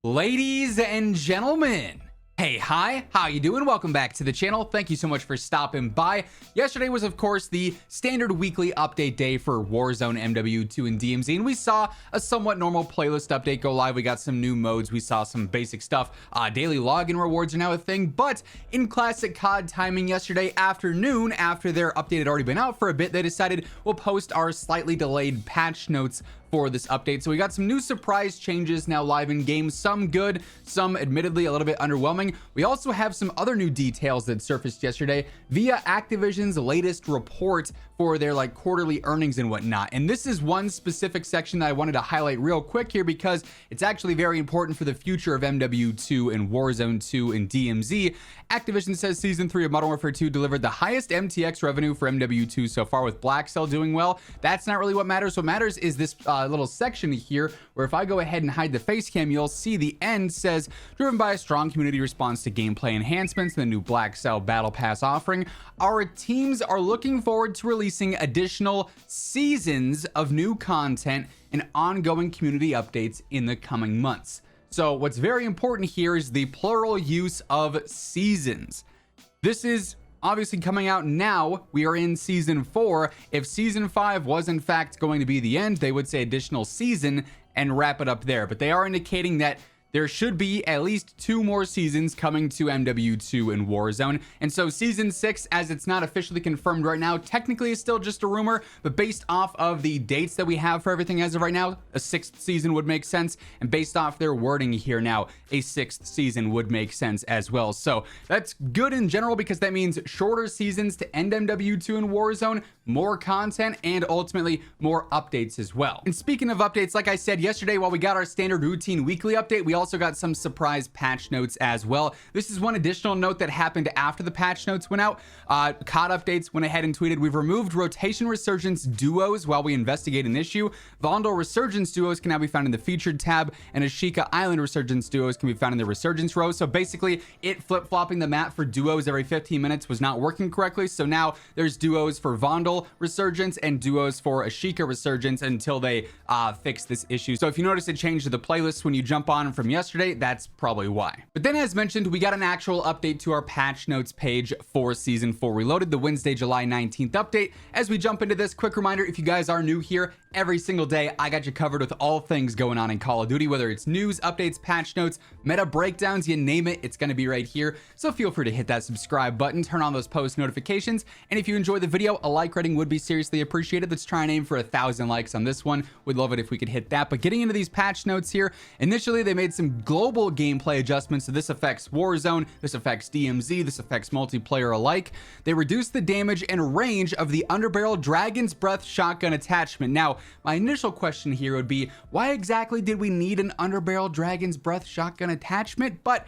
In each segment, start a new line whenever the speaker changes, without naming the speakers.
Ladies and gentlemen, hey, hi, how you doing? Welcome back to the channel. Thank you so much for stopping by. Yesterday was, of course, the standard weekly update day for Warzone MW2 and DMZ, and we saw a somewhat normal playlist update go live. We got some new modes. We saw some basic stuff. Daily login rewards are now a thing, but in classic COD timing yesterday afternoon, after their update had already been out for a bit, they decided we'll post our slightly delayed patch notes for this update. So we got some new surprise changes now live in game, some good, some admittedly a little bit underwhelming. We also have some other new details that surfaced yesterday via Activision's latest report for their quarterly earnings and whatnot. And this is one specific section that I wanted to highlight real quick here because it's actually very important for the future of MW2 and Warzone 2 and DMZ. Activision says Season 3 of Modern Warfare 2 delivered the highest MTX revenue for MW2 so far, with Black Cell doing well. That's not really what matters. What matters is this little section here where if I go ahead and hide the face cam, you'll see the end says, driven by a strong community response to gameplay enhancements and the new Black Cell Battle Pass offering, our teams are looking forward to releasing additional seasons of new content and ongoing community updates in the coming months. So what's very important here is the plural use of seasons. This is obviously coming out now. We are in season 4. If season 5 was in fact going to be the end, they would say additional season and wrap it up there. But they are indicating that there should be at least 2 more seasons coming to MW2 and Warzone. And so season 6, as it's not officially confirmed right now, technically is still just a rumor, but based off of the dates that we have for everything as of right now, a 6th season would make sense. And based off their wording here now, a 6th season would make sense as well. So that's good in general because that means shorter seasons to end MW2 and Warzone, more content, and ultimately more updates as well. And speaking of updates, like I said yesterday, while we got our standard routine weekly update, we also got some surprise patch notes as well. This is one additional note that happened after the patch notes went out. COD updates went ahead and tweeted, we've removed rotation resurgence duos while we investigate an issue. Vandal resurgence duos can now be found in the featured tab, and Ashika Island resurgence duos can be found in the resurgence row. So basically it flip-flopping the map for duos every 15 minutes was not working correctly. So now there's duos for Vandal resurgence and duos for Ashika resurgence until they fix this issue. So if you notice a change to the playlist when you jump on from yesterday, that's probably why. But then, as mentioned, we got an actual update to our patch notes page for Season 4 Reloaded, the Wednesday, July 19th update. As we jump into this, quick reminder, if you guys are new here, every single day I got you covered with all things going on in Call of Duty, whether it's news, updates, patch notes, meta breakdowns, you name it, it's going to be right here. So feel free to hit that subscribe button, turn on those post notifications, and if you enjoy the video, a like rating would be seriously appreciated. Let's try and aim for 1,000 likes on this one. We'd love it if we could hit that. But getting into these patch notes here, initially they made some global gameplay adjustments. So this affects Warzone, this affects DMZ, this affects multiplayer alike. They reduced the damage and range of the underbarrel Dragon's Breath shotgun attachment. Now, my initial question here would be, why exactly did we need an underbarrel Dragon's Breath shotgun attachment? But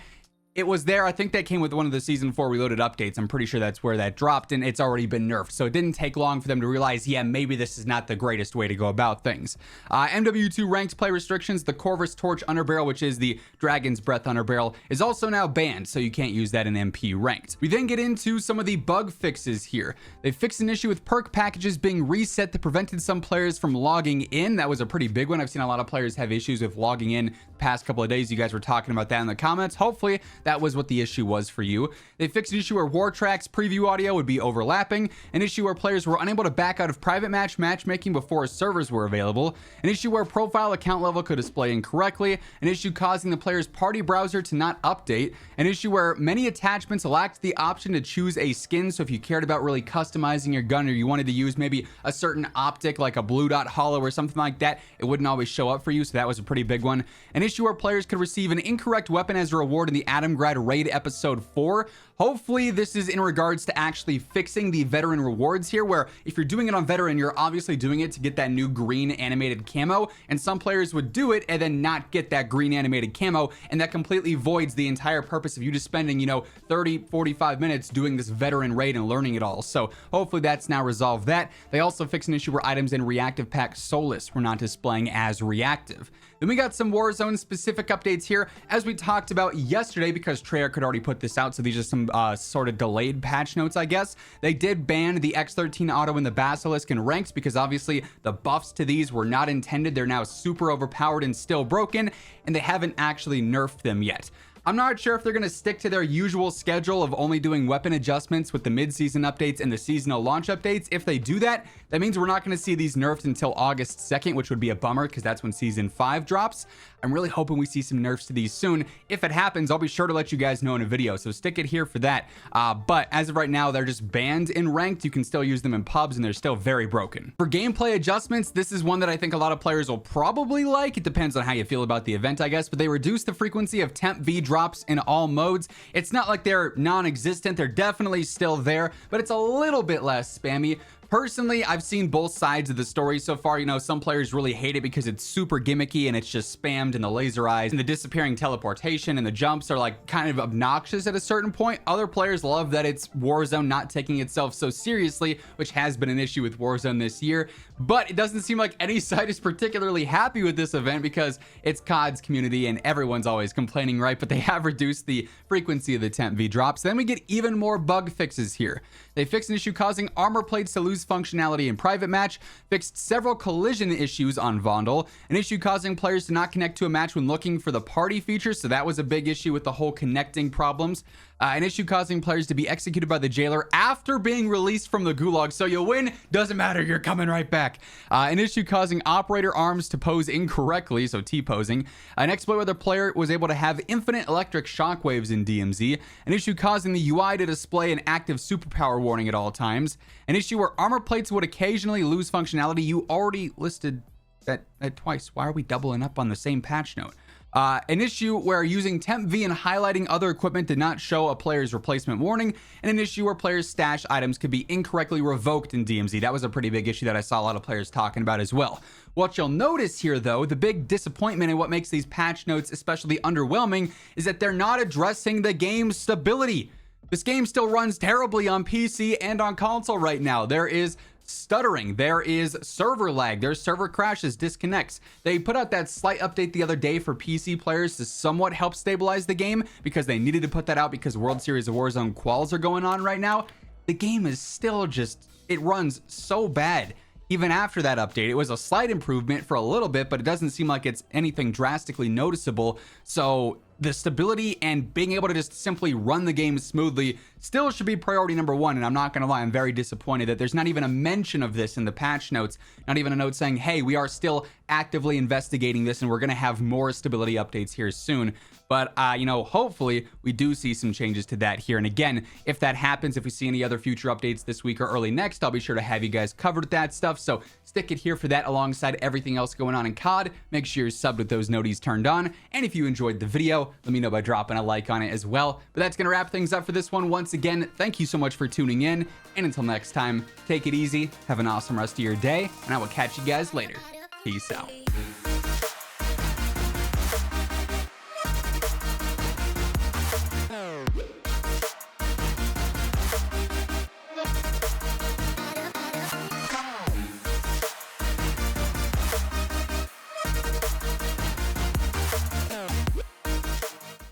it was there. I think that came with one of the Season 4 Reloaded updates. I'm pretty sure that's where that dropped, and it's already been nerfed. So it didn't take long for them to realize, yeah, maybe this is not the greatest way to go about things. MW2 ranked play restrictions. The Corvus Torch underbarrel, which is the Dragon's Breath underbarrel, is also now banned, so you can't use that in MP ranked. We then get into some of the bug fixes here. They fixed an issue with perk packages being reset that prevented some players from logging in. That was a pretty big one. I've seen a lot of players have issues with logging in the past couple of days. You guys were talking about that in the comments. Hopefully that was what the issue was for you. They fixed an issue where War Track's preview audio would be overlapping, an issue where players were unable to back out of private matchmaking before servers were available, an issue where profile account level could display incorrectly, an issue causing the player's party browser to not update, an issue where many attachments lacked the option to choose a skin. So if you cared about really customizing your gun, or you wanted to use maybe a certain optic like a blue dot holo or something like that, it wouldn't always show up for you. So that was a pretty big one. An issue where players could receive an incorrect weapon as a reward in the Adamgrad raid episode 4. Hopefully this is in regards to actually fixing the veteran rewards here, where if you're doing it on veteran, you're obviously doing it to get that new green animated camo, and some players would do it and then not get that green animated camo, and that completely voids the entire purpose of you just spending 30-45 minutes doing this veteran raid and learning it all. So hopefully that's now resolved that. They also fixed an issue where items in reactive pack Solus were not displaying as reactive. Then we got some Warzone specific updates here, as we talked about yesterday, because Treyarch could already put this out, so these are some sort of delayed patch notes, I guess. They did ban the X13 auto and the Basilisk in ranked because obviously the buffs to these were not intended. They're now super overpowered and still broken, and they haven't actually nerfed them yet. I'm not sure if they're going to stick to their usual schedule of only doing weapon adjustments with the mid-season updates and the seasonal launch updates. If they do that, that means we're not going to see these nerfed until August 2nd, which would be a bummer because that's when Season 5 drops. I'm really hoping we see some nerfs to these soon. If it happens, I'll be sure to let you guys know in a video, so stick it here for that. But as of right now, they're just banned in ranked. You can still use them in pubs, and they're still very broken. For gameplay adjustments, this is one that I think a lot of players will probably like. It depends on how you feel about the event, I guess, but they reduce the frequency of temp V drops in all modes. It's not like they're non-existent. They're definitely still there, but it's a little bit less spammy. Personally, I've seen both sides of the story so far. You know, some players really hate it because it's super gimmicky and it's just spammed, and the laser eyes and the disappearing teleportation and the jumps are like kind of obnoxious at a certain point. Other players love that it's Warzone not taking itself so seriously, which has been an issue with Warzone this year. But it doesn't seem like any side is particularly happy with this event because it's COD's community and everyone's always complaining, right? But they have reduced the frequency of the temp V drops. Then we get even more bug fixes here. They fixed an issue causing armor plates to lose functionality in private match, fixed several collision issues on Vondel, an issue causing players to not connect to a match when looking for the party feature, so that was a big issue with the whole connecting problems. An issue causing players to be executed by the jailer after being released from the gulag, so you win, doesn't matter, you're coming right back. An issue causing operator arms to pose incorrectly, so T-posing. An exploit where the player was able to have infinite electric shockwaves in DMZ. An issue causing the UI to display an active superpower warning at all times. An issue where armor plates would occasionally lose functionality. You already listed that twice. Why are we doubling up on the same patch note? An issue where using temp V and highlighting other equipment did not show a player's replacement warning, and an issue where players' stash items could be incorrectly revoked in DMZ. That was a pretty big issue that I saw a lot of players talking about as well. What you'll notice here, though, the big disappointment and what makes these patch notes especially underwhelming is that they're not addressing the game's stability. This game still runs terribly on PC and on console right now. There is stuttering, there is server lag, there's server crashes, disconnects. They put out that slight update the other day for PC players to somewhat help stabilize the game because they needed to put that out because World Series of Warzone quals are going on right now. The game is still just, it runs so bad. Even after that update, it was a slight improvement for a little bit, but it doesn't seem like it's anything drastically noticeable. So the stability and being able to just simply run the game smoothly still should be priority number one. And I'm not going to lie, I'm very disappointed that there's not even a mention of this in the patch notes, not even a note saying, hey, we are still actively investigating this and we're going to have more stability updates here soon. But, you know, hopefully we do see some changes to that here. And again, if that happens, if we see any other future updates this week or early next, I'll be sure to have you guys covered with that stuff. So stick it here for that alongside everything else going on in COD. Make sure you're subbed with those noties turned on. And if you enjoyed the video, let me know by dropping a like on it as well. But that's going to wrap things up for this one. Once again, thank you so much for tuning in. And until next time, take it easy, have an awesome rest of your day, and I will catch you guys later. Peace out.